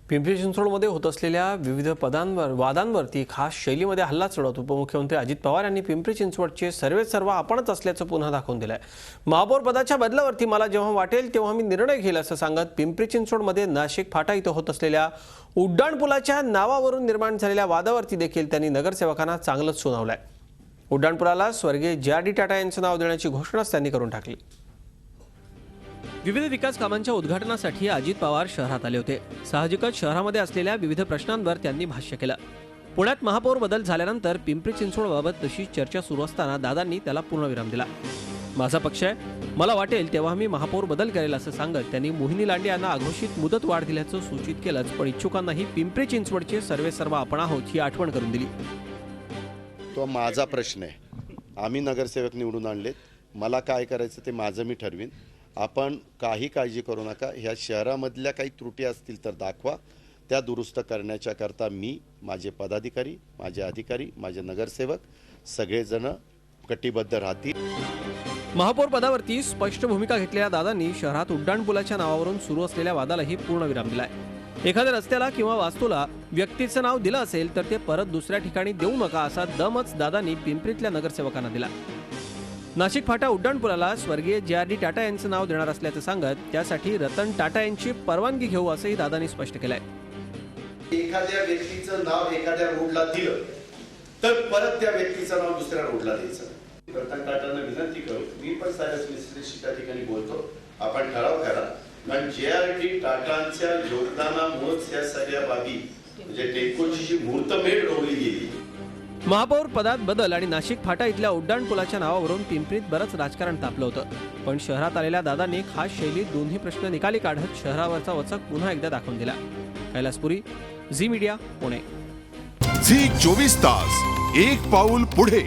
पिंपरी चिंचवडमध्ये होत असलेल्या विविध वादांवरती खास शैलीमध्ये हल्ला चढवत उपमुख्यमंत्री अजित पवार यांनी पिंपरी चिंचवडचे सर्वेसर्वा आपणच असल्याचं पुन्हा दाखवून दिलंय। महापौर पदाच्या बदलावरती मला जेव्हा वाटेल तेव्हा मी निर्णय घेईल असं सांगत पिंपरी चिंचवडमध्ये नाशिक फाटा इथं होत असलेल्या उड्डाणपुलाच्या नावावरून निर्माण झालेल्या वादावरती देखील त्यांनी नगरसेवकांना चांगलंच सुनावलंय। उड्डाणपुलाला स्वर्गीय जे.आर.डी. टाटा यांचं नाव देण्याची घोषणाच त्यांनी करून टाकली। विविध विकास कामांच्या उद्घाटनासाठी अजित पवार शहरात आले होते। साहजिकच शहरामध्ये असलेल्या विविध प्रश्नांवर त्यांनी भाष्य केलं। पुण्यात महापौर बदल झाल्यानंतर पिंपरी चिंचवडबाबत तशी चर्चा सुरू असताना दादांनी त्याला पूर्णविराम दिला। माझा पक्ष आहे, मला वाटेल तेव्हा मी महापौर बदल करेल असं सांगत त्यांनी मोहिनी लांडे यांना अघोषित मुदत वाढ दिल्याचं सूचित केलंच, पण इच्छुकांनाही पिंपरी चिंचवडचे सर्वेसर्वा आपण आहोत ही आठवण करून दिली। तो माझा प्रश्न आहे, आम्ही नगरसेवक निवडून आणलेत, मला काय करायचं ते माझं मी ठरवीन। आपण काही काळजी करू नका, ह्या शहरामधल्या काही त्रुटी असतील तर दाखवा, त्या दुरुस्त करण्याच्या करता मी, माझे पदाधिकारी, माझे अधिकारी, माझे नगरसेवक सगळेजण कटिबद्ध राहतील। महापौर पदावरती स्पष्ट भूमिका घेतलेल्या दादांनी शहरात उड्डाणपुलाच्या नावावरून सुरू असलेल्या वादालाही पूर्णविराम दिलाय। एखाद्या रस्त्याला किंवा वास्तूला व्यक्तीचं नाव दिलं असेल तर ते परत दुसऱ्या ठिकाणी देऊ नका असा दमच दादांनी पिंपरीतल्या नगरसेवकांना दिला। नाशिक फाटा उड्डाणपुलाला स्वर्गीय जे.आर.डी. टाटा यांचं नाव देणार असल्याचं सांगत त्यासाठी रतन टाटा यांची परवानगी घेऊ असंही दादांनी स्पष्ट केलंय। एखाद्या व्यक्तीचं नाव एखाद्या रोडला दिलं तर परत त्या व्यक्तीचं नाव दुसऱ्या रोडला द्यायचं। रतन टाटांना विनंती करू, मी पण सायन्स मिनिस्ट्रीशी त्या ठिकाणी बोलतो, आपण ठराव करा, कारण जे.आर.डी. टाटांच्या योगदानामुळेच या सगळ्या बाबी म्हणजे टेकोची जी मुहूर्तमेढ रोवली गेली। महापौर पदात बदल आणि नाशिक फाटा इथल्या उड्डाणपुलाच्या नावावरून पिंपरीत बरंच राजकारण तापलं होतं, पण शहरात आलेल्या दादांनी खास शैलीत दोन्ही प्रश्न निकाली काढत शहरावरचा वचक पुन्हा एकदा दाखवून दिला। कैलासपुरी, झी मीडिया, पुणे। झी 24 तास, एक पाऊल पुढे।